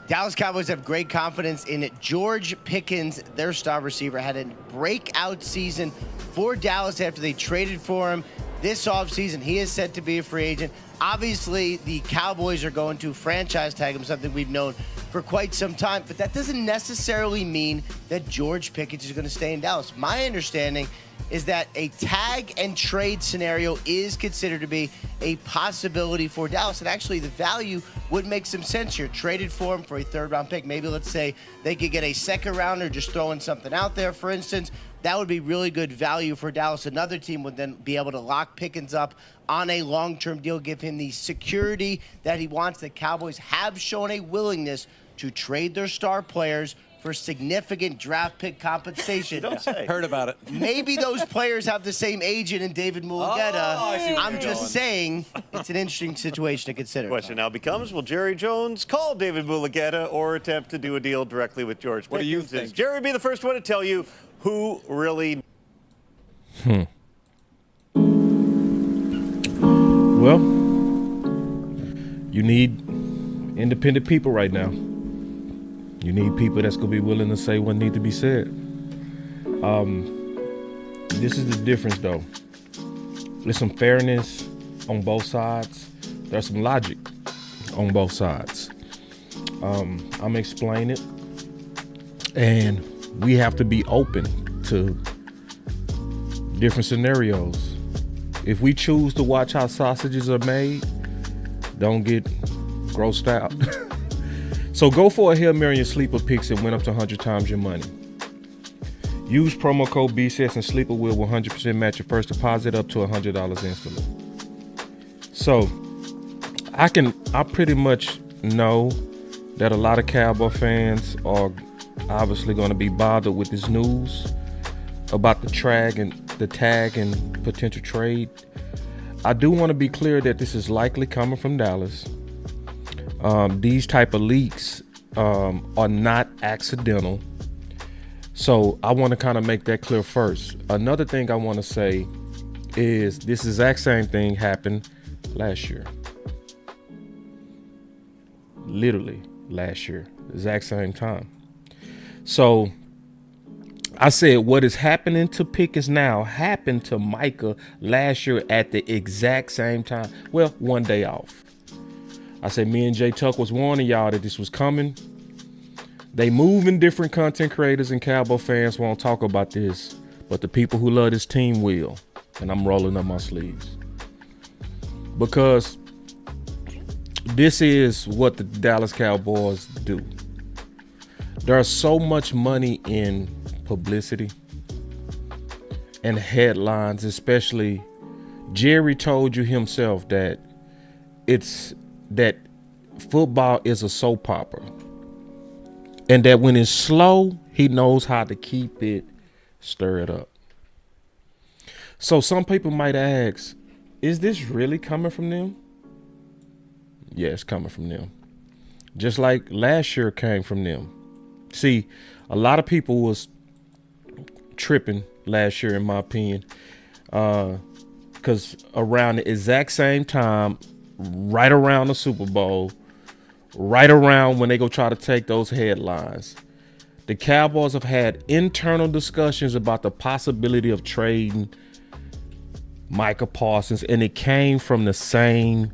Dallas Cowboys have great confidence in it. George Pickens, their star receiver, had a breakout season for Dallas after they traded for him this offseason. He is set to be a free agent. Obviously, the Cowboys are going to franchise tag him, something we've known for quite some time, but that doesn't necessarily mean that George Pickens is going to stay in Dallas. My understanding is that a tag and trade scenario is considered to be a possibility for Dallas. And actually, the value would make some sense here. Traded for him for a third-round pick. Maybe, let's say, they could get a second-rounder, just throwing something out there, for instance. That would be really good value for Dallas. Another team would then be able to lock Pickens up on a long-term deal, give him the security that he wants. The Cowboys have shown a willingness to trade their star players for significant draft pick compensation. You don't say. Heard about it. Maybe those players have the same agent in David Mulugeta. Oh, I'm just saying it's an interesting situation to consider. Question now becomes, will Jerry Jones call David Mulugeta or attempt to do a deal directly with George Pickens? What do you think? Does Jerry be the first one to tell you who really... Well, you need independent people right now. You need people that's going to be willing to say what needs to be said. This is the difference, though. There's some fairness on both sides. There's some logic on both sides. I'm explaining it. And we have to be open to different scenarios. If we choose to watch how sausages are made, don't get grossed out. So go for a Hail Mary and Sleeper picks and win up to 100 times your money. Use promo code BCS and Sleeper will 100% match your first deposit up to $100 instantly. So I pretty much know that a lot of Cowboy fans are obviously going to be bothered with this news about the tag and potential trade. I do want to be clear that this is likely coming from Dallas. These type of leaks are not accidental. So I want to kind of make that clear first. Another thing I want to say is this exact same thing happened last year. Literally last year, exact same time. So I said what is happening to Pickens now happened to Micah last year at the exact same time. Well, one day off. I said me and Jay Tuck was warning y'all that this was coming. They move in different content creators and Cowboy fans won't talk about this, but the people who love this team will. And I'm rolling up my sleeves. Because this is what the Dallas Cowboys do. There's so much money in publicity and headlines, especially Jerry told you himself that that football is a soap opera and that when it's slow, he knows how to keep it stirred up. So some people might ask, is this really coming from them? Yeah, it's coming from them. Just like last year came from them. See, a lot of people was tripping last year, in my opinion, because around the exact same time, right around the Super Bowl, right around when they go try to take those headlines, the Cowboys have had internal discussions about the possibility of trading Micah Parsons, and it came from the same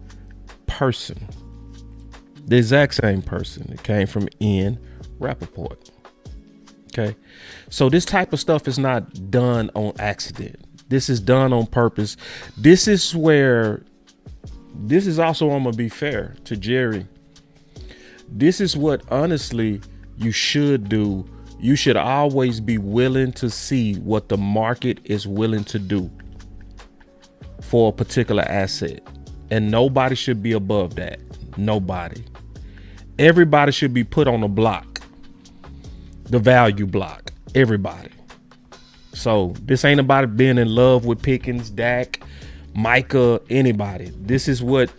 person, the exact same person. It came from Ian Rapoport. Okay, so this type of stuff is not done on accident. This is done on purpose. This is also, I'm gonna be fair to Jerry. This is what honestly you should do. You should always be willing to see what the market is willing to do for a particular asset. And nobody should be above that. Nobody. Everybody should be put on a block. The value block. Everybody. So this ain't about being in love with Pickens, Dak, Micah, anybody. This is what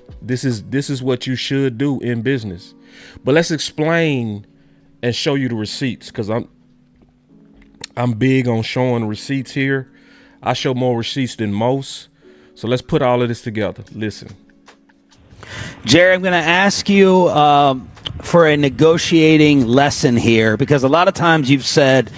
you should do in business. But let's explain and show you the receipts, because I'm big on showing receipts here. I show more receipts than most. So let's put all of this together. Listen. Jerry, I'm going to ask you for a negotiating lesson here? Because a lot of times you've said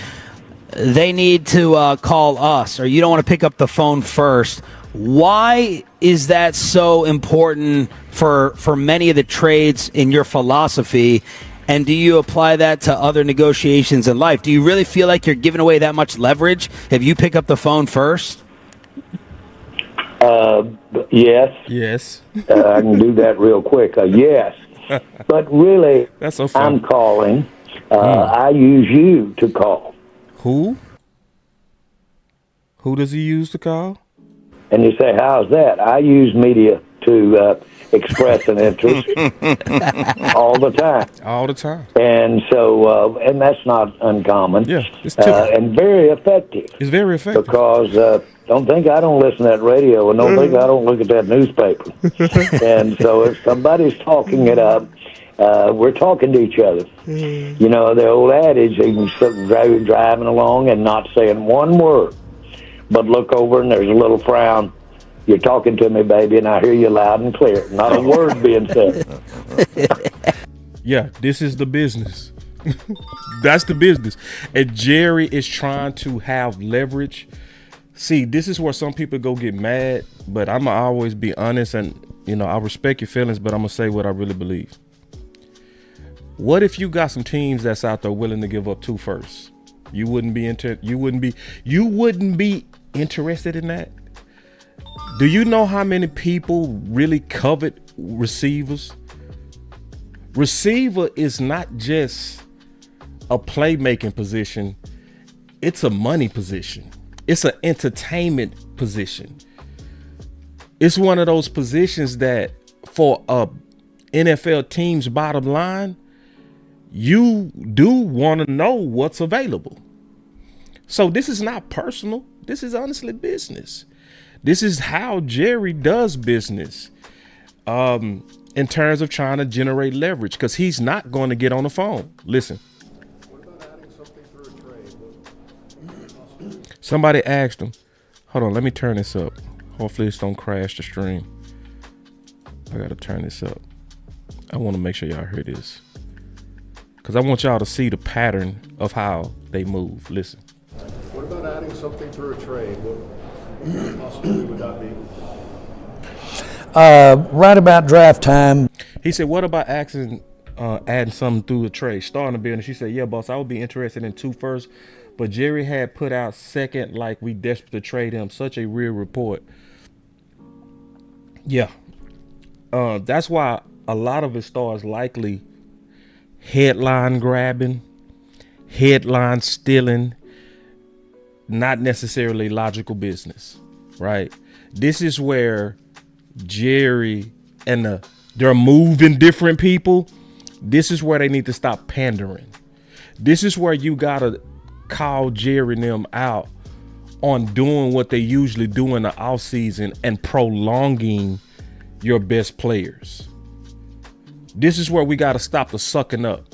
they need to call us, or you don't want to pick up the phone first. Why is that so important for many of the trades in your philosophy? And do you apply that to other negotiations in life? Do you really feel like you're giving away that much leverage if you pick up the phone first? Yes. Yes. I can do that real quick. Yes. But really, That's so funny. I'm calling. I use you to call. Who? Who does he use to call? And you say, how's that? I use media to express an interest all the time. All the time. And so, and that's not uncommon. Yeah, it's typical. And very effective. It's very effective. Because don't think I don't listen to that radio, and don't think I don't look at that newspaper. And so if somebody's talking it up, we're talking to each other. You know, the old adage, you can driving along and not saying one word, but look over and there's a little frown. You're talking to me, baby, and I hear you loud and clear. Not a word being said. Yeah, this is the business. That's the business. And Jerry is trying to have leverage. See, this is where some people go get mad, but I'm going to always be honest, and, you know, I respect your feelings, but I'm going to say what I really believe. What if you got some teams that's out there willing to give up 2 firsts? You wouldn't be interested in that? Do you know how many people really covet receivers? Receiver is not just a playmaking position. It's a money position. It's an entertainment position. It's one of those positions that for a NFL team's bottom line, you do want to know what's available. So this is not personal. This is honestly business. This is how Jerry does business in terms of trying to generate leverage, because he's not going to get on the phone. Listen. What about adding something through a trade? Somebody asked him. Hold on, let me turn this up. Hopefully this don't crash the stream. I got to turn this up. I want to make sure y'all hear this, because I want y'all to see the pattern of how they move. Listen. What about adding something through a trade? What possibility would that be? Right about draft time. He said, what about adding something through a trade? Starting a business. She said, yeah, boss, I would be interested in 2 firsts, but Jerry had put out second like we desperate to trade him. Such a real report. Yeah. That's why a lot of his stars likely headline grabbing, headline stealing, not necessarily logical business, right? This is where Jerry and they're moving different people. This is where they need to stop pandering. This is where you gotta call Jerry and them out on doing what they usually do in the offseason and prolonging your best players. This is where we gotta stop the sucking up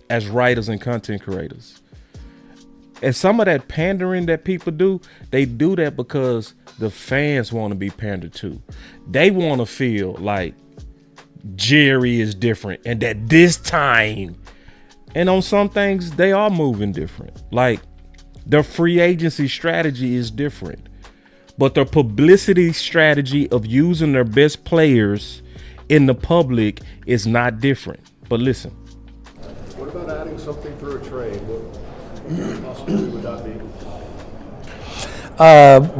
as writers and content creators. And some of that pandering that people do, they do that because the fans want to be pandered to. They want to feel like Jerry is different and that this time, and on some things, they are moving different. Like their free agency strategy is different, but their publicity strategy of using their best players in the public is not different. But listen. What about adding something through a trade? What possibility would that be?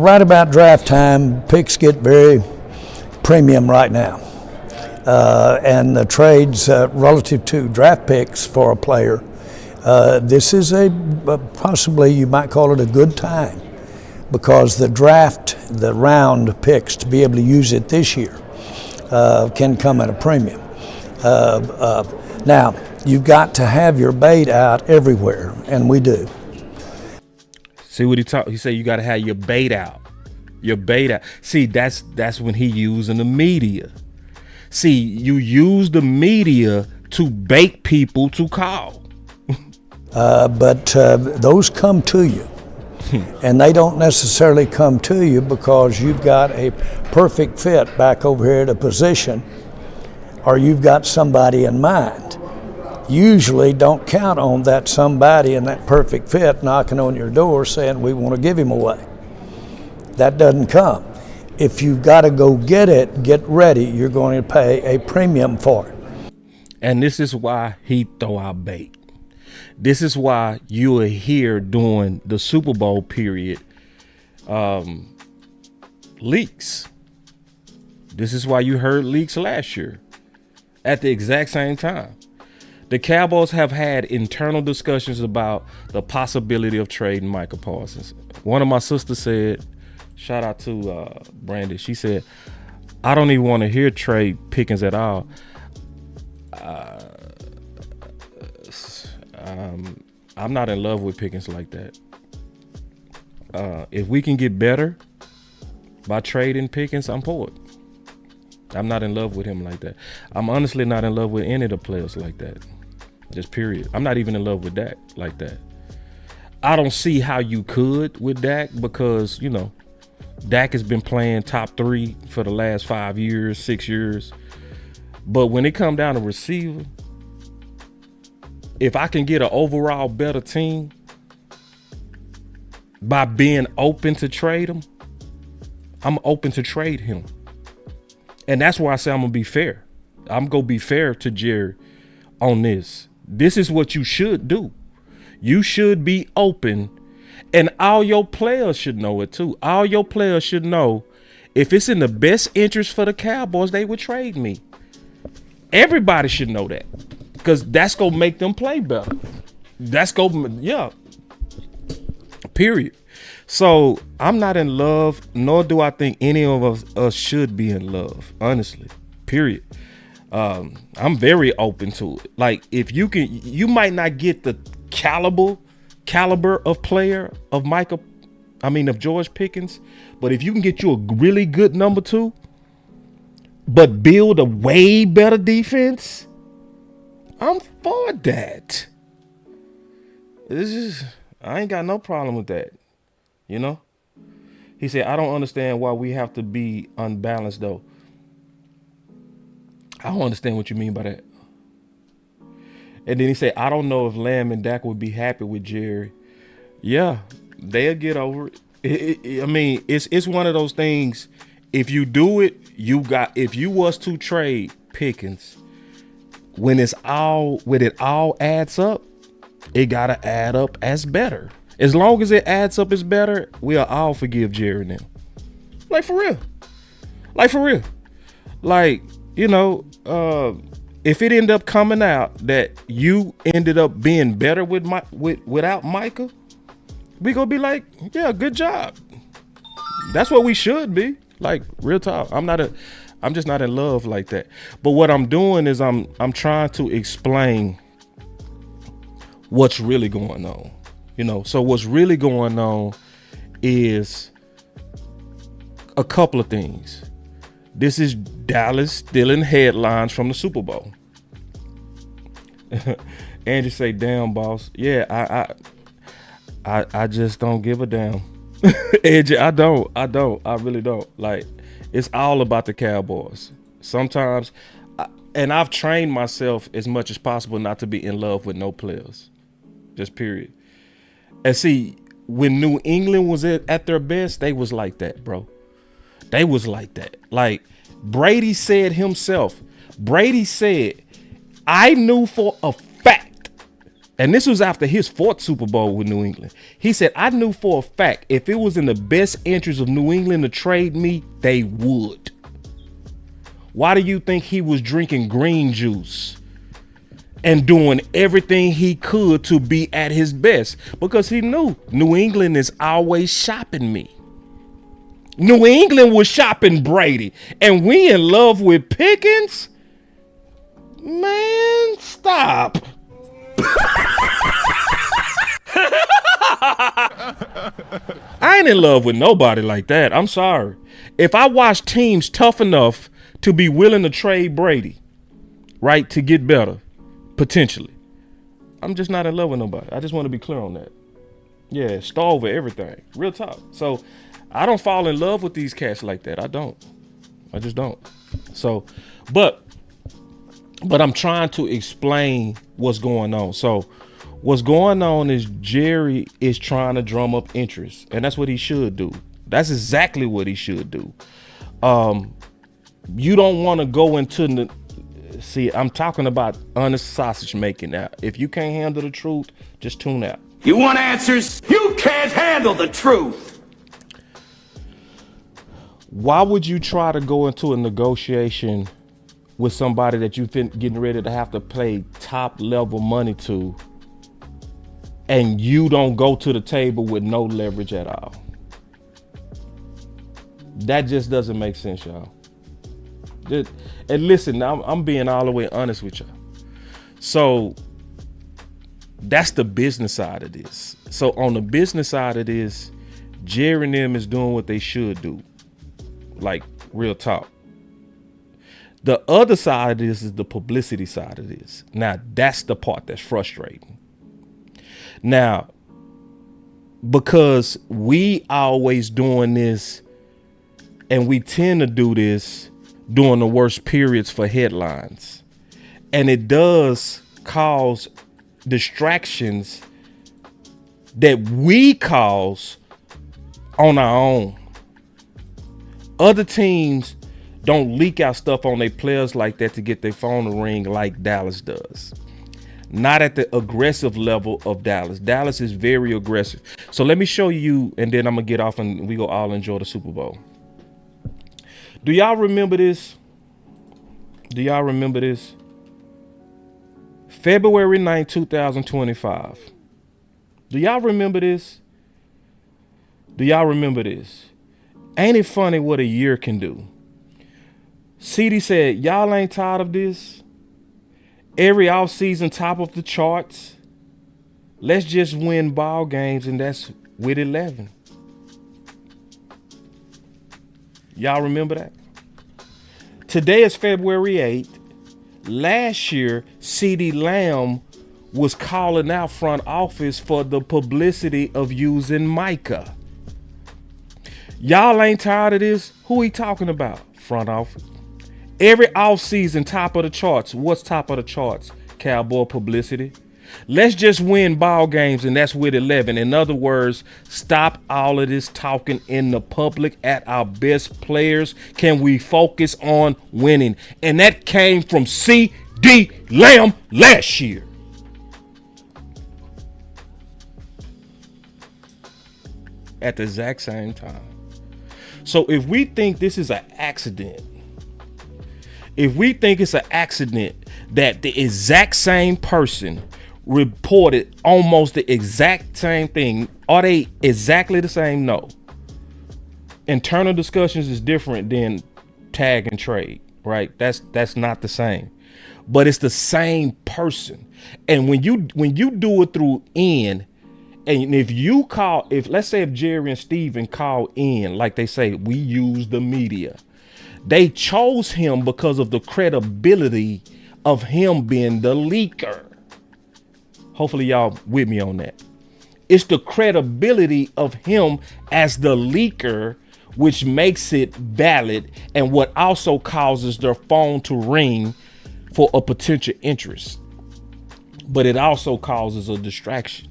Right about draft time, picks get very premium right now. And the trades relative to draft picks for a player, this is possibly you might call it a good time, because the round picks to be able to use it this year can come at a premium. Now, you've got to have your bait out everywhere, and we do. See what he said, you got to have your bait out. Your bait out. See, that's when he using the media. See, you use the media to bait people to call. But those come to you. And they don't necessarily come to you because you've got a perfect fit back over here at a position, or you've got somebody in mind. usually don't count on that somebody in that perfect fit knocking on your door saying, we want to give him away. That doesn't come. If you've got to go get it, get ready. You're going to pay a premium for it. And this is why he throw out bait. This is why you are here during the Super Bowl period leaks. This is why you heard leaks last year at the exact same time. The Cowboys have had internal discussions about the possibility of trading Micah Parsons. One of my sisters said, shout out to Brandy, she said, I don't even want to hear trade Pickens at all. I'm not in love with Pickens like that. If we can get better by trading Pickens, I'm for it. I'm not in love with him like that. I'm honestly not in love with any of the players like that. Just period. I'm not even in love with Dak like that. I don't see how you could with Dak because, you know, Dak has been playing top 3 for the last 5 years, 6 years. But when it come down to receiver, if I can get an overall better team by being open to trade him, I'm open to trade him. And that's why I say I'm going to be fair. I'm going to be fair to Jerry on this. This is what you should do. You should be open, and all your players should know it too. All your players should know if it's in the best interest for the Cowboys, they would trade me. Everybody should know that because that's going to make them play better. That's going to, yeah, period. So I'm not in love, nor do I think any of us should be in love, honestly, period. I'm very open to it. Like if you can, you might not get the caliber of player of of George Pickens, but if you can get you a really good number 2, but build a way better defense, I'm for that. I ain't got no problem with that. You know? He said, I don't understand why we have to be unbalanced though. I don't understand what you mean by that. And then he said, I don't know if Lamb and Dak would be happy with Jerry. Yeah, they'll get over it. It's one of those things. If you do it, if you was to trade Pickens, when it all adds up, it gotta add up as better. As long as it adds up as better, we'll all forgive Jerry now. Like for real. Like, you know, if it ended up coming out that you ended up being better without Micah, we gonna be like, yeah, good job. That's what we should be. Like, real talk. I'm just not in love like that. But what I'm doing is I'm trying to explain what's really going on. You know, so what's really going on is a couple of things. This is Dallas stealing headlines from the Super Bowl. Andrew say, damn, boss. Yeah, I just don't give a damn. AJ, I really don't. Like, it's all about the Cowboys. Sometimes, and I've trained myself as much as possible not to be in love with no players. Just period. And see, when New England was at their best, they was like that, bro. They was like that. Like, Brady said himself. Brady said, I knew for a fact, and this was after his 4th Super Bowl with New England. He said, I knew for a fact if it was in the best interest of New England to trade me, they would. Why do you think he was drinking green juice and doing everything he could to be at his best? Because he knew New England is always shopping me. New England was shopping Brady, and we in love with Pickens? Man, stop. I ain't in love with nobody like that. I'm sorry. If I watch teams tough enough to be willing to trade Brady, right, to get better, potentially, I'm just not in love with nobody. I just want to be clear on that. Yeah, star over everything. Real talk. So I don't fall in love with these cats like that. I don't. I just don't. So, but But I'm trying to explain what's going on. So what's going on is Jerry is trying to drum up interest, and that's what he should do. That's exactly what he should do. You don't want to go into see, I'm talking about honest sausage making now. If you can't handle the truth, just tune out. You want answers? You can't handle the truth. Why would you try to go into a negotiation with somebody that you've been getting ready to have to pay top level money to, and you don't go to the table with no leverage at all? That just doesn't make sense, y'all. And listen, I'm being all the way honest with y'all. So that's the business side of this. So on the business side of this, Jerry and them is doing what they should do. Like, real talk. The other side of this is the publicity side of this. Now, that's the part that's frustrating. Now, because we always doing this, and we tend to do this during the worst periods for headlines. And it does cause distractions that we cause on our own. Other teams don't leak out stuff on their players like that to get their phone to ring like Dallas does. Not at the aggressive level of Dallas. Dallas is very aggressive. So let me show you, and then I'm going to get off and we go all enjoy the Super Bowl. Do y'all remember this? February 9th, 2025. Do y'all remember this? Ain't it funny what a year can do? CD said, y'all ain't tired of this? Every offseason top of the charts. Let's just win ball games, and that's with 11. Y'all remember that? Today is February 8th. Last year, CeeDee Lamb was calling out front office for the publicity of using Micah. Y'all ain't tired of this? Who he talking about? Front office. Every offseason, top of the charts. What's top of the charts? Cowboy publicity. Let's just win ball games, and that's with 11. In other words, stop all of this talking in the public at our best players. Can we focus on winning? And that came from CeeDee Lamb last year. At the exact same time. So if we think this is an accident, that the exact same person reported almost the exact same thing, are they exactly the same? No. Internal discussions is different than tag and trade, right? That's not the same, but it's the same person. And when you do it through Ian, and if let's say if Jerry and Steven call Ian, like they say, we use the media, they chose him because of the credibility of him being the leaker. Hopefully y'all with me on that. It's the credibility of him as the leaker which makes it valid, and what also causes their phone to ring for a potential interest. But it also causes a distraction.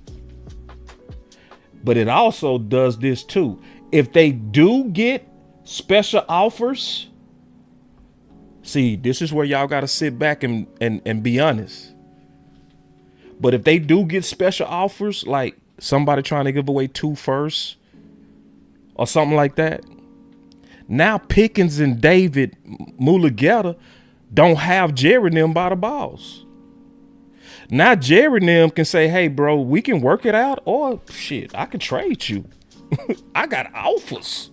But it also does this too. If they do get special offers, see, this is where y'all got to sit back and be honest. But if they do get special offers, like somebody trying to give away 2 firsts or something like that, now Pickens and David Mulugeta don't have Jerry and them by the balls. Now Jerry and them can say, hey, bro, we can work it out, or shit, I can trade you. I got offers.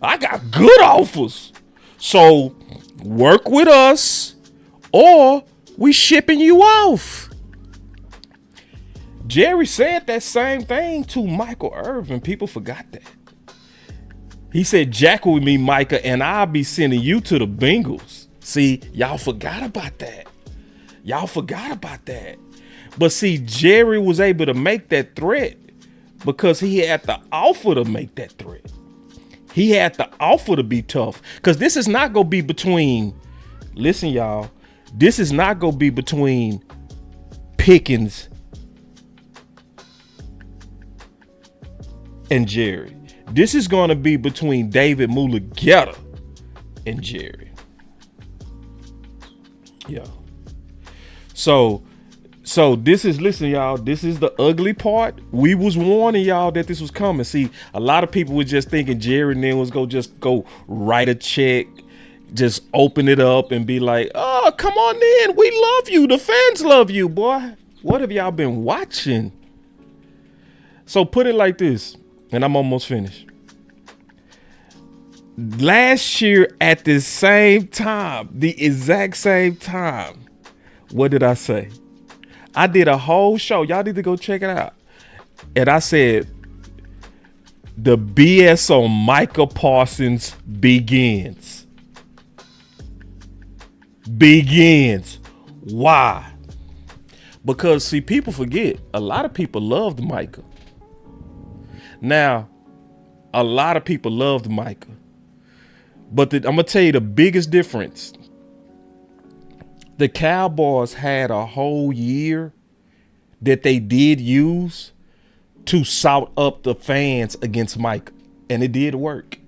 I got good offers. So work with us, or we shipping you off. Jerry said that same thing to Michael Irvin. People forgot that. He said, jack with me, Micah, and I'll be sending you to the Bengals. See, y'all forgot about that. But see, Jerry was able to make that threat because he had the offer to make that threat. He had the offer to be tough, because this is not going to be between listen, y'all, this is not gonna be between Pickens and Jerry. This is gonna be between David Mulugeta and Jerry. Yeah. So this is, listen, y'all, this is the ugly part. We was warning y'all that this was coming. See, a lot of people were just thinking Jerry and then was go write a check, just open it up and be like, oh, come on in. We love you. The fans love you, boy. What have y'all been watching? So put it like this, and I'm almost finished. Last year at the same time, the exact same time, what did I say? I did a whole show. Y'all need to go check it out. And I said, the BS on Micah Parsons begins. Why? Because, see, people forget. A lot of people loved Micah. Now, a lot of people loved Micah. But I'm going to tell you the biggest difference. The Cowboys had a whole year that they did use to salt up the fans against Micah. And it did work.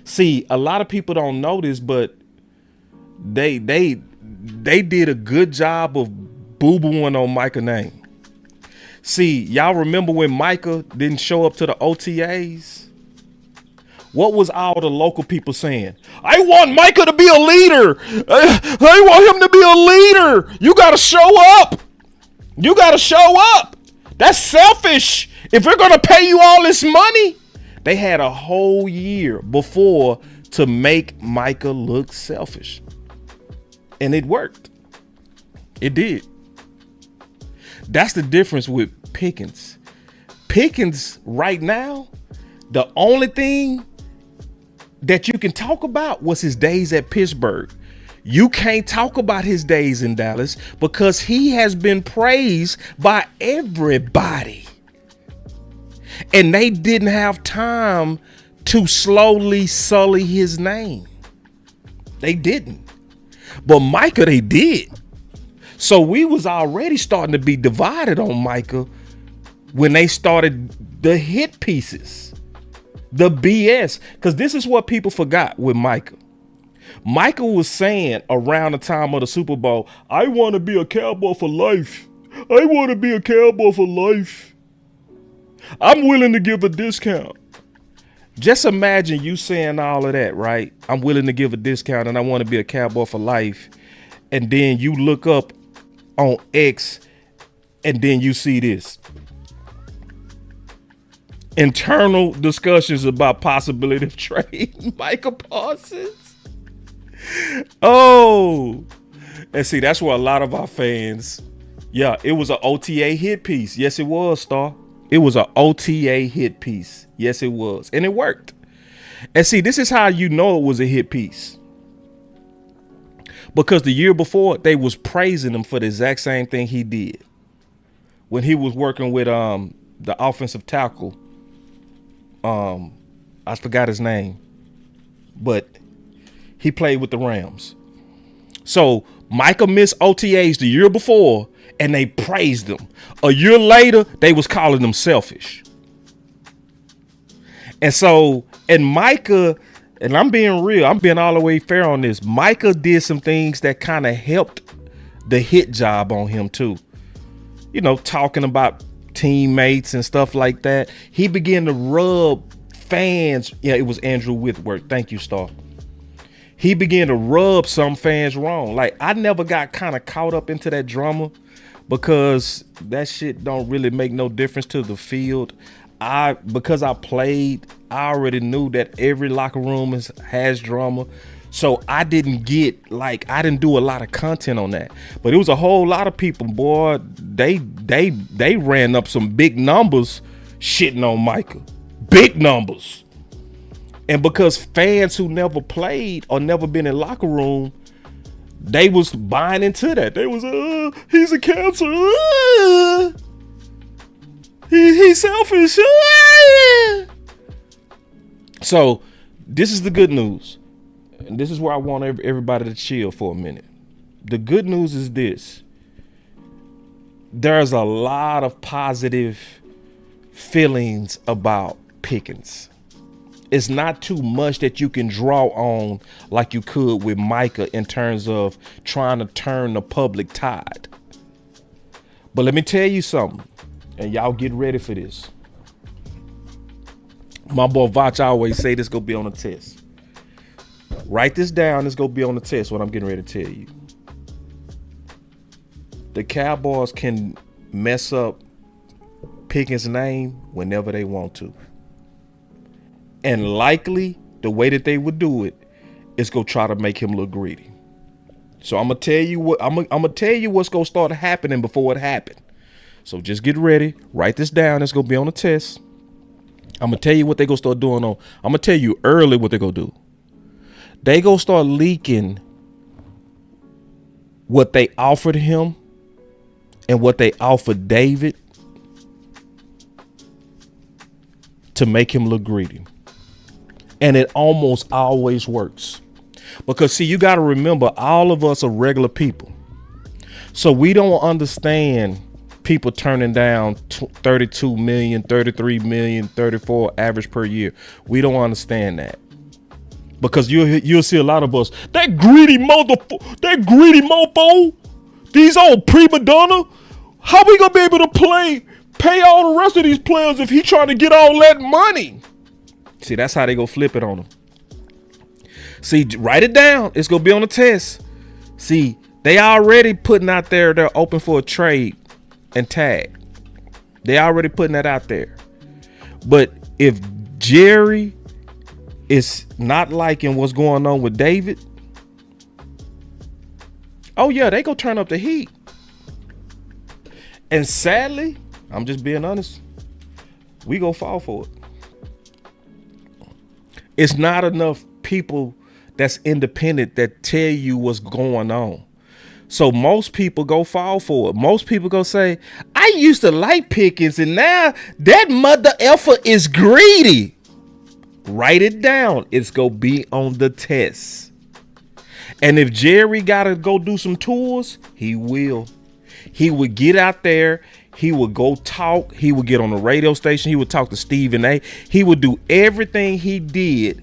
See, a lot of people don't know this, but they did a good job of boo-booing on Micah's name. See, y'all remember when Micah didn't show up to the OTAs? What was all the local people saying? I want Micah to be a leader. I want him to be a leader. You got to show up. You got to show up. That's selfish. If we're going to pay you all this money. They had a whole year before to make Micah look selfish. And it worked. It did. That's the difference with Pickens. Pickens right now, the only thing that you can talk about was his days at Pittsburgh. You can't talk about his days in Dallas because he has been praised by everybody. And they didn't have time to slowly sully his name. They didn't. But Micah, they did. So we was already starting to be divided on Micah when they started the hit pieces. The BS, because this is what people forgot with Micah. Micah was saying around the time of the Super Bowl, I want to be a Cowboy for life. I want to be a Cowboy for life. I'm willing to give a discount. Just imagine you saying all of that, right? I'm willing to give a discount and I want to be a Cowboy for life. And then you look up on X and then you see this. Internal discussions about possibility of trading Micah Parsons. Oh, and see, that's where a lot of our fans, yeah, it was an OTA hit piece. Yes, it was, Star. It was an OTA hit piece. Yes, it was. And it worked. And see, this is how you know it was a hit piece. Because the year before, they was praising him for the exact same thing he did. When he was working with the offensive tackle. I forgot his name, but he played with the Rams. So Micah missed OTAs the year before and they praised him. A year later, they was calling him selfish. And so, and Micah, and I'm being real, I'm being all the way fair on this. Micah did some things that kind of helped the hit job on him too. You know, talking about teammates and stuff like that. He began to rub fans. Yeah, it was Andrew Whitworth. Thank you, Star. He began to rub some fans wrong. Like, I never got kind of caught up into that drama because that shit don't really make no difference to the field. Because I played, I already knew that every locker room has drama. So I didn't do a lot of content on that. But it was a whole lot of people, boy, they ran up some big numbers shitting on Micah. Big numbers. And because fans who never played or never been in locker room, they was buying into that. They was, he's a cancer. He's selfish. So this is the good news. and this is where I want everybody to chill for a minute. The good news is this. There's a lot of positive feelings about Pickens. It's not too much that you can draw on like you could with Micah in terms of trying to turn the public tide. But let me tell you something, and y'all get ready for this. My boy Vach always say this gonna be on the test. Write this down, it's gonna be on the test, what I'm getting ready to tell you. The Cowboys can mess up Pickens' name whenever they want to. And likely, the way that they would do it is go try to make him look greedy. So I'm gonna tell you what I'm gonna tell you what's gonna start happening before it happened. So just get ready, write this down. It's gonna be on the test. I'm gonna tell you what they gonna start doing on. I'm gonna tell you early what they gonna do. They gonna start leaking what they offered him and what they offered David to make him look greedy. And it almost always works. Because see, you got to remember, all of us are regular people. So we don't understand people turning down 32 million, 33 million, 34 average per year. We don't understand that. Because you'll see a lot of us, that greedy mofo, these old prima donna, how we gonna be able to pay all the rest of these players if he trying to get all that money? See, that's how they go flip it on them. See, write it down. It's gonna be on the test. See, they already putting out there, they're open for a trade and tag. They already putting that out there. But if Jerry is not liking what's going on with David, oh yeah, they go turn up the heat. And sadly, I'm just being honest, we go fall for it. It's not enough people that's independent that tell you what's going on. So most people go fall for it. Most people go say, I used to like Pickens and now that mother effer is greedy. Write it down. It's going to be on the test. And if Jerry got to go do some tours, he will. He would get out there. He would go talk. He would get on the radio station. He would talk to Stephen A. He would do everything he did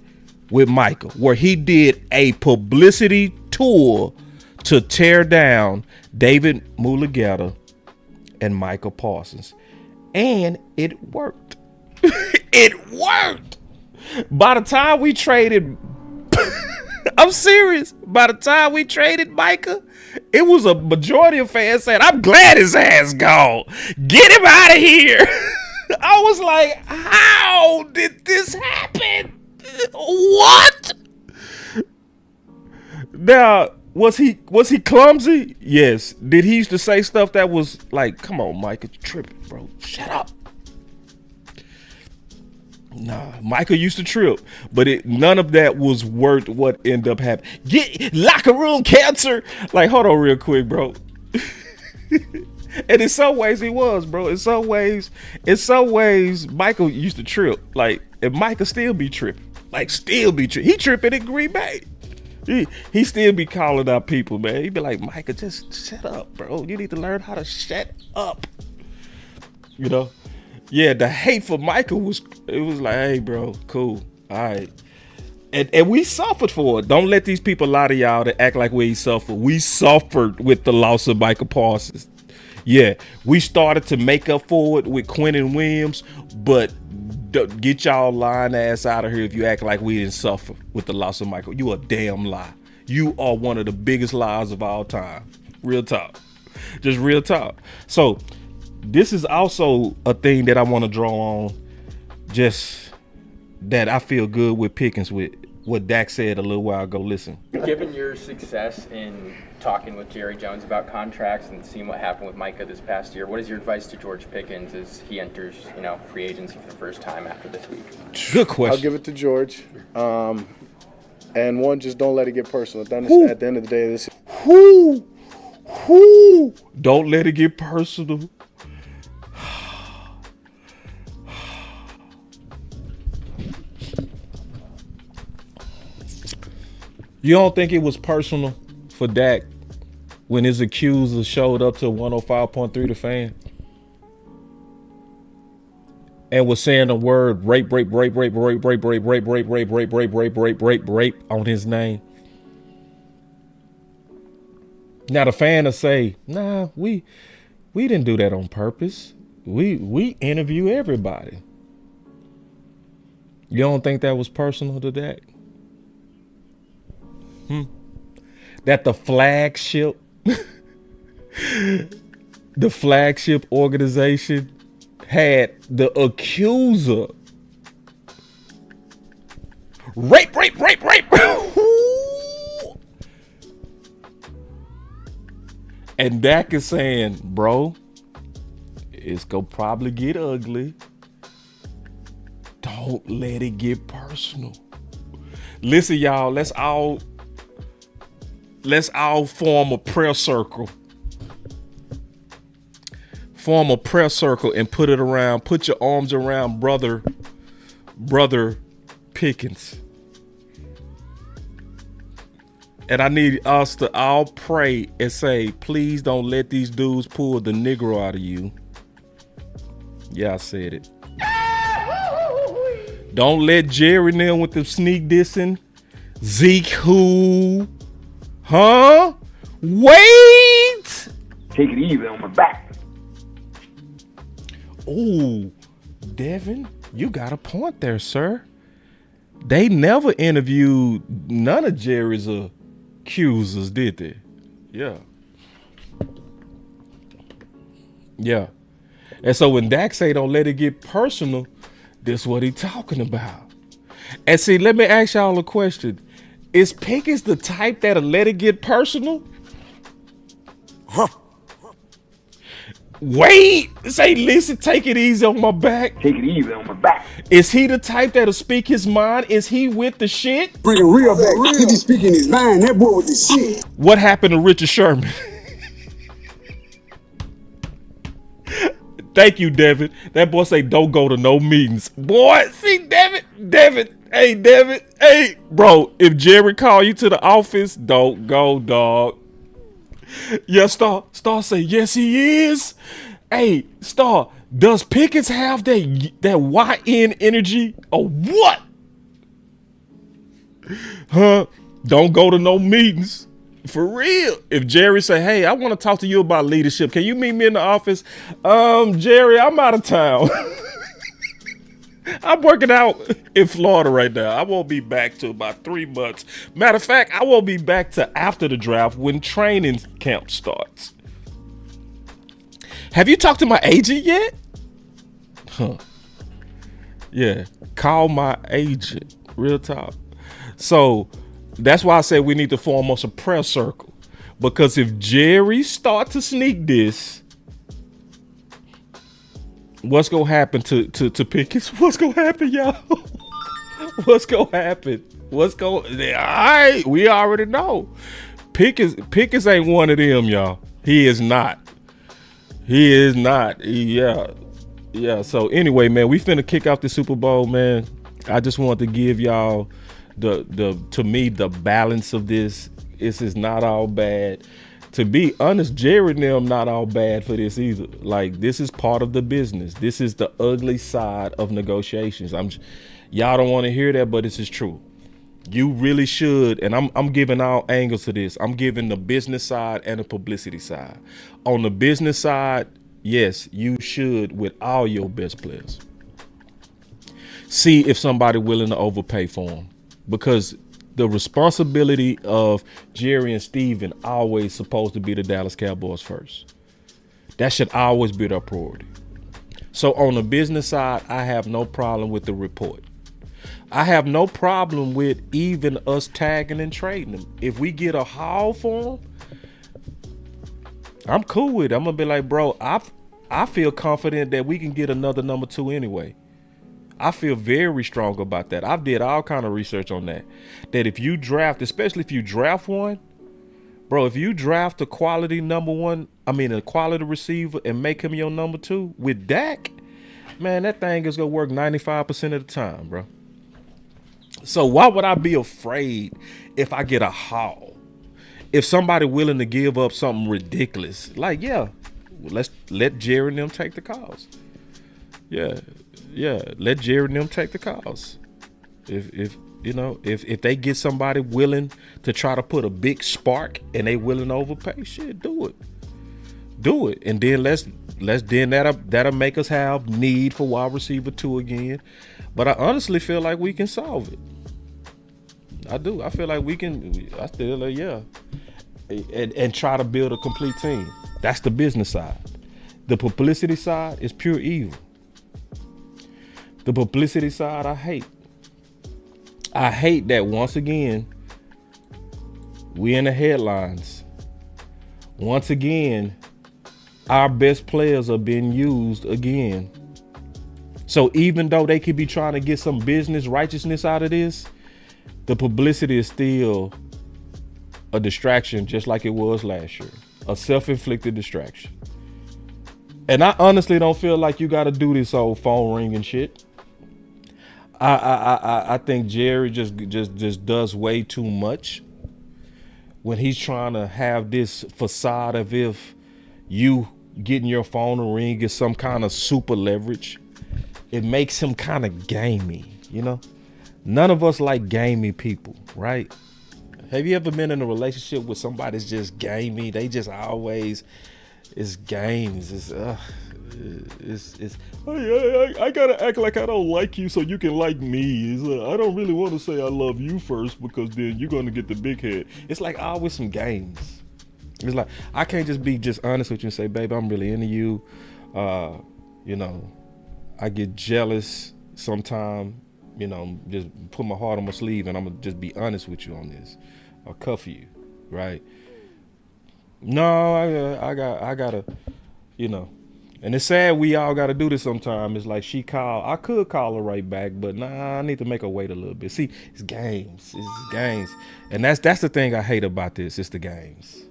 with Michael, where he did a publicity tour to tear down David Mulugeta and Michael Parsons. And it worked. It worked. By the time we traded, I'm serious. By the time we traded Micah, it was a majority of fans saying, I'm glad his ass gone. Get him out of here. I was like, how did this happen? What? Now, was he clumsy? Yes. Did he used to say stuff that was like, come on, Micah, you tripping, bro. Shut up. Nah, Michael used to trip, but none of that was worth what ended up happening. Get locker room cancer. Like, hold on real quick, bro. And in some ways he was, bro. In some ways, Michael used to trip. Like, and Michael still be tripping. Like, still be tripping. He tripping in Green Bay. He still be calling out people, man. He be like, Michael, just shut up, bro. You need to learn how to shut up. You know? Yeah, the hate for Michael was like, hey, bro, cool. All right. And we suffered for it. Don't let these people lie to y'all to act like we suffered. We suffered with the loss of Michael Parsons. Yeah, we started to make up for it with Quentin Williams, but get y'all lying ass out of here if you act like we didn't suffer with the loss of Michael. You a damn lie. You are one of the biggest lies of all time. Real talk. Just real talk. So this is also a thing that I want to draw on, just that I feel good with Pickens with what Dak said a little while ago. Listen. Given your success in talking with Jerry Jones about contracts and seeing what happened with Micah this past year, what is your advice to George Pickens as he enters, free agency for the first time after this week? Good question. I'll give it to George. And one, just don't let it get personal. At the end of the day, this. Don't let it get personal. You don't think it was personal for Dak when his accuser showed up to 105.3 The Fan and was saying the word rape on his name? Now the fan will say, nah, we didn't do that on purpose. We interview everybody. You don't think that was personal to Dak? That the flagship organization had the accuser rape. And Dak is saying, bro, it's gonna probably get ugly. Don't let it get personal. Listen, y'all, let's all form a prayer circle. Form a prayer circle and put your arms around brother Pickens. And I need us to all pray and say, please don't let these dudes pull the Negro out of you. Yeah, I said it. Don't let Jerry Neal with the sneak dissing. Zeke who? Huh? Wait! Take it easy on my back. Ooh, Devin, you got a point there, sir. They never interviewed none of Jerry's accusers, did they? Yeah. Yeah. And so when Dak say don't let it get personal, this is what he talking about. And see, let me ask y'all a question. Is Pickens the type that'll let it get personal? Wait, say, listen, take it easy on my back. Take it easy on my back. Is he the type that'll speak his mind? Is he with the shit? Bring it real back. He be speaking his mind. That boy with the shit. What happened to Richard Sherman? Thank you, Devin. That boy say don't go to no meetings. Boy, see, Devin. Hey, Devin. Hey, bro, if Jerry call you to the office, don't go, dog. Yeah, Star say, yes, he is. Hey, Star, does Pickens have that YN energy or what? Huh? Don't go to no meetings. For real. If Jerry say, hey, I want to talk to you about leadership. Can you meet me in the office? Jerry, I'm out of town. I'm working out in Florida right now. I won't be back till about 3 months. Matter of fact, I won't be back till after the draft when training camp starts. Have you talked to my agent yet? Huh. Yeah. Call my agent. Real talk. So that's why I said we need to form us a prayer circle. Because if Jerry start to sneak this, what's gonna happen to Pickens? What's gonna happen, y'all? What's gonna happen? Alright, we already know. Pickens ain't one of them, y'all. He is not. Yeah. So anyway, man, we finna kick off the Super Bowl, man. I just want to give y'all to me the balance of this. This is not all bad. To be honest, Jerry and them not all bad for this either. Like, this is part of the business. This is the ugly side of negotiations. Y'all don't want to hear that, but this is true. You really should, and I'm giving all angles to this. I'm giving the business side and the publicity side. On the business side, yes, you should, with all your best players, see if somebody willing to overpay for them, because the responsibility of Jerry and Steven always supposed to be the Dallas Cowboys first. That should always be their priority. So on the business side, I have no problem with the report. I have no problem with even us tagging and trading them. If we get a haul for them, I'm cool with it. I'm gonna be like, bro, I feel confident that we can get another number 2 anyway. I feel very strong about that. I've did all kind of research on that. That if you draft, especially if you draft one, bro, if you draft a quality a quality receiver and make him your number 2 with Dak, man, that thing is gonna work 95% of the time, bro. So why would I be afraid if I get a haul? If somebody willing to give up something ridiculous, like, yeah, let's let Jerry and them take the calls. Yeah, let Jerry and them take the calls. If they get somebody willing to try to put a big spark and they willing to overpay, shit, do it. And then that'll make us have need for wide receiver 2 again. But I honestly feel like we can solve it. I do. I feel like we can. I still like, yeah. And try to build a complete team. That's the business side. The publicity side is pure evil. The publicity side I hate. I hate that once again, we in the headlines. Once again, our best players are being used again. So even though they could be trying to get some business righteousness out of this, the publicity is still a distraction, just like it was last year. A self-inflicted distraction. And I honestly don't feel like you got to do this old phone ringing shit. I think Jerry just does way too much when he's trying to have this facade of if you getting your phone to ring is some kind of super leverage. It makes him kind of gamey, you know? None of us like gamey people, right? Have you ever been in a relationship with somebody that's just gamey? They just always, it's games. I gotta act like I don't like you so you can like me. I don't really want to say I love you first because then you're gonna get the big head. It's like always some games. It's like I can't just be just honest with you and say, babe, I'm really into you. I get jealous sometimes. Just put my heart on my sleeve and I'm gonna just be honest with you on this. I'll cuff you, right? No, I gotta, and it's sad we all gotta do this sometime. It's like I could call her right back, but nah, I need to make her wait a little bit. See, it's games. And that's the thing I hate about this, it's the games.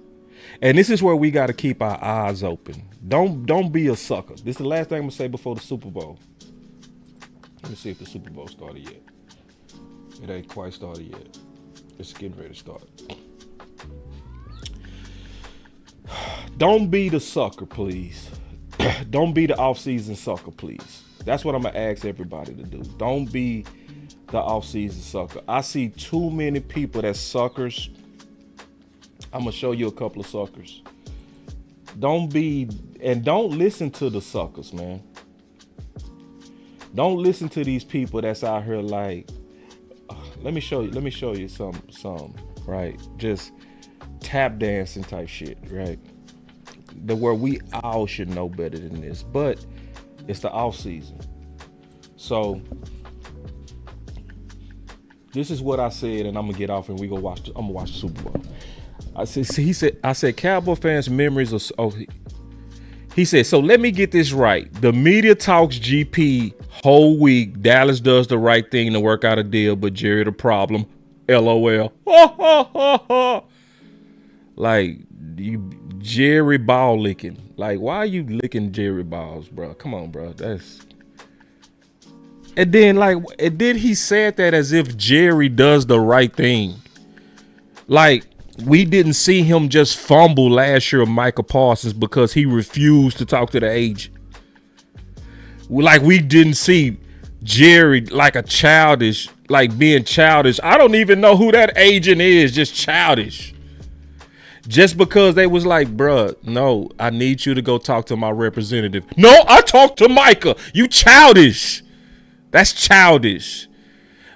And this is where we gotta keep our eyes open. Don't be a sucker. This is the last thing I'm gonna say before the Super Bowl. Let me see if the Super Bowl started yet. It ain't quite started yet. It's getting ready to start. Don't be the sucker, please. Don't be the off-season sucker, please. That's what I'm going to ask everybody to do. Don't be the off-season sucker. I see too many people that's suckers. I'm going to show you a couple of suckers. Don't listen to the suckers, man. Don't listen to these people that's out here like, let me show you some, right? Just tap dancing type shit, right? Where we all should know better than this, but it's the off season. So this is what I said, and I'm gonna get off and I'm gonna watch the Super Bowl. I said Cowboy fans' memories are he said, so let me get this right. The media talks GP whole week. Dallas does the right thing to work out a deal, but Jerry the problem. LOL. Like, you Jerry ball licking. Like, why are you licking Jerry balls, bro? Come on, bro. And then he said that as if Jerry does the right thing. Like, we didn't see him just fumble last year of Michael Parsons because he refused to talk to the agent. Like, we didn't see Jerry like being childish. I don't even know who that agent is, just childish. Just because they was like, bruh, no, I need you to go talk to my representative. No, I talked to Micah. You childish. That's childish.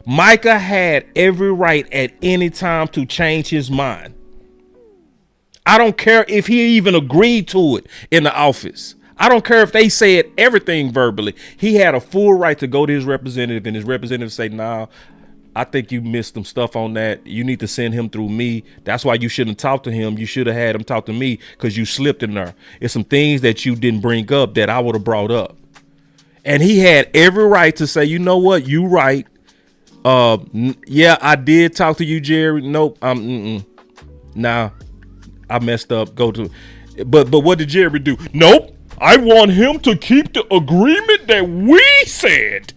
Micah had every right at any time to change his mind. I don't care if he even agreed to it in the office. I don't care if they said everything verbally. He had a full right to go to his representative and his representative say, nah, I think you missed some stuff on that. You need to send him through me. That's why you shouldn't talk to him. You should have had him talk to me because you slipped in there. It's some things that you didn't bring up that I would have brought up. And he had every right to say, you know what? You right. Yeah, I did talk to you, Jerry. Nope. Nah, I messed up. But what did Jerry do? Nope. I want him to keep the agreement that we said.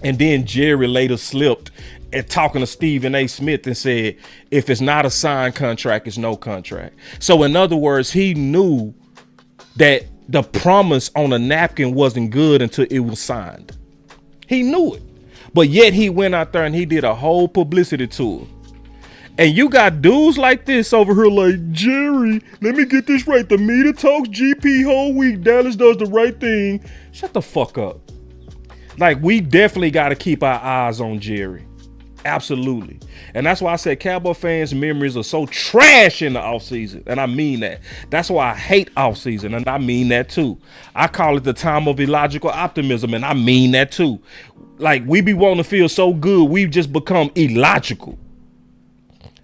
And then Jerry later slipped and talking to Stephen A. Smith and said, if it's not a signed contract, it's no contract. So in other words, he knew that the promise on a napkin wasn't good until it was signed. He knew it. But yet he went out there and he did a whole publicity tour. And you got dudes like this over here like, Jerry, let me get this right. The media talks GP whole week. Dallas does the right thing. Shut the fuck up. Like, we definitely got to keep our eyes on Jerry. Absolutely. And that's why I said Cowboy fans' memories are so trash in the offseason. And I mean that. That's why I hate offseason. And I mean that too. I call it the time of illogical optimism. And I mean that too. Like, we be wanting to feel so good, we've just become illogical.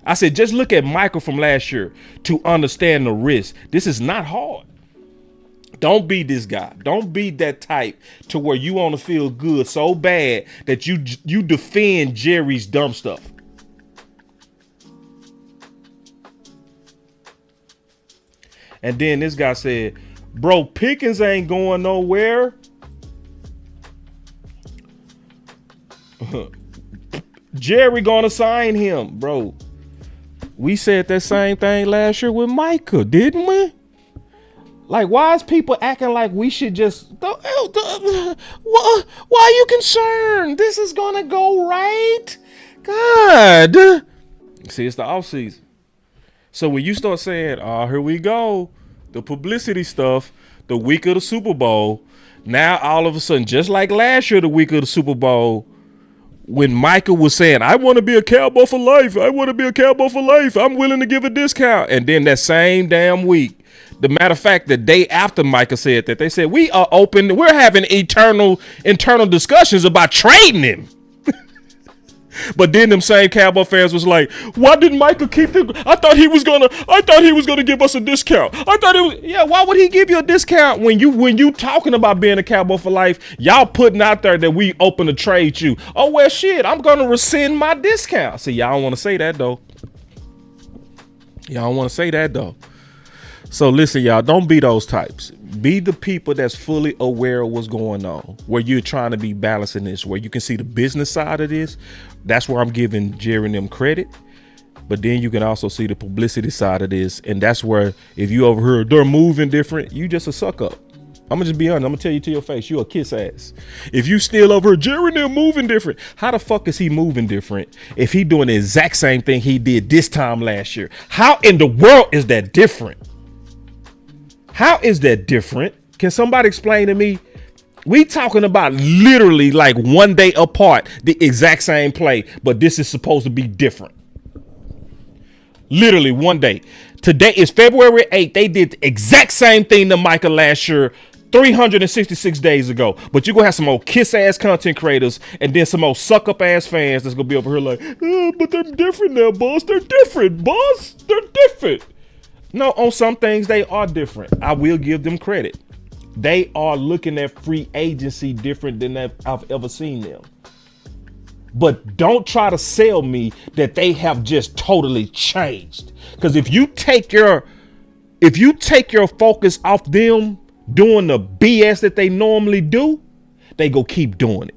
I said, just look at Michael from last year to understand the risk. This is not hard. Don't be this guy. Don't be that type to where you want to feel good so bad that you defend Jerry's dumb stuff. And then this guy said, bro, Pickens ain't going nowhere. Jerry gonna sign him, bro. We said that same thing last year with Micah, didn't we? Like, why is people acting like we should just... Why are you concerned? This is going to go right. God. See, it's the offseason. So when you start saying, oh, here we go, the publicity stuff, the week of the Super Bowl, now all of a sudden, just like last year, the week of the Super Bowl, when Michael was saying, I want to be a Cowboy for life. I want to be a Cowboy for life. I'm willing to give a discount. And then that same damn week, the matter of fact, the day after Micah said that, they said, we are open. We're having internal discussions about trading him. But then them same Cowboy fans was like, why didn't Micah keep the, I thought he was gonna give us a discount. Why would he give you a discount when you talking about being a Cowboy for life? Y'all putting out there that we open to trade you. Oh, well, shit, I'm gonna rescind my discount. See, y'all don't want to say that though. So listen, y'all, don't be those types. Be the people that's fully aware of what's going on, where you're trying to be balancing this, where you can see the business side of this. That's where I'm giving Jerry and them credit. But then you can also see the publicity side of this. And that's where, if you overheard they're moving different, you just a suck up. I'm gonna just be honest. I'm gonna tell you to your face, you a kiss ass. If you still overheard Jerry and them moving different, how the fuck is he moving different if he doing the exact same thing he did this time last year? How in the world is that different? How is that different? Can somebody explain to me? We talking about literally like one day apart, the exact same play, but this is supposed to be different. Literally one day. Today is February 8th. They did the exact same thing to Micah last year, 366 days ago. But you're going to have some old kiss-ass content creators and then some old suck-up-ass fans that's going to be over here like, but they're different now, boss. They're different, boss. They're different. No, on some things they are different. I will give them credit. They are looking at free agency different than I've ever seen them. But don't try to sell me that they have just totally changed. Because if you take your focus off them doing the BS that they normally do, they go keep doing it.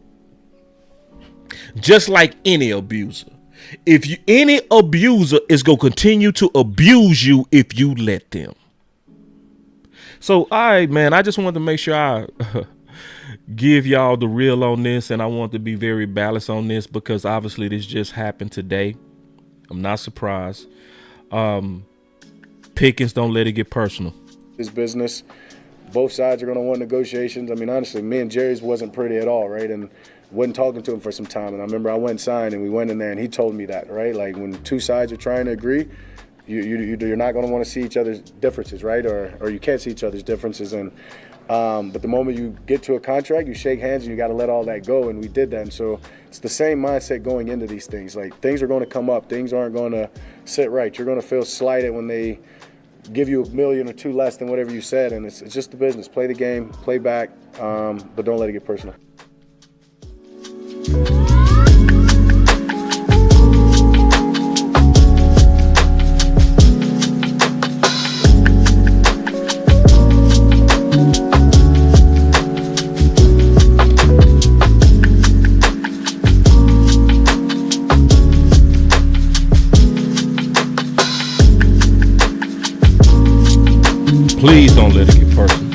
Just like any abuser. Any abuser is going to continue to abuse you if you let them. So, all right, man, I just wanted to make sure I give y'all the real on this. And I want to be very balanced on this because obviously this just happened today. I'm not surprised. Pickens, don't let it get personal. This business, both sides are going to want negotiations. I mean, honestly, me and Jerry's wasn't pretty at all, right? And wasn't talking to him for some time. And I remember I went and signed and we went in there and he told me that, right? Like when two sides are trying to agree, you're not going to want to see each other's differences, right? Or you can't see each other's differences. And but the moment you get to a contract, you shake hands and you got to let all that go. And we did that. And so it's the same mindset going into these things. Like things are going to come up. Things aren't going to sit right. You're going to feel slighted when they give you $1 million or $2 million less than whatever you said. And it's just the business. Play the game, play back, but don't let it get personal. Please don't let it get personal.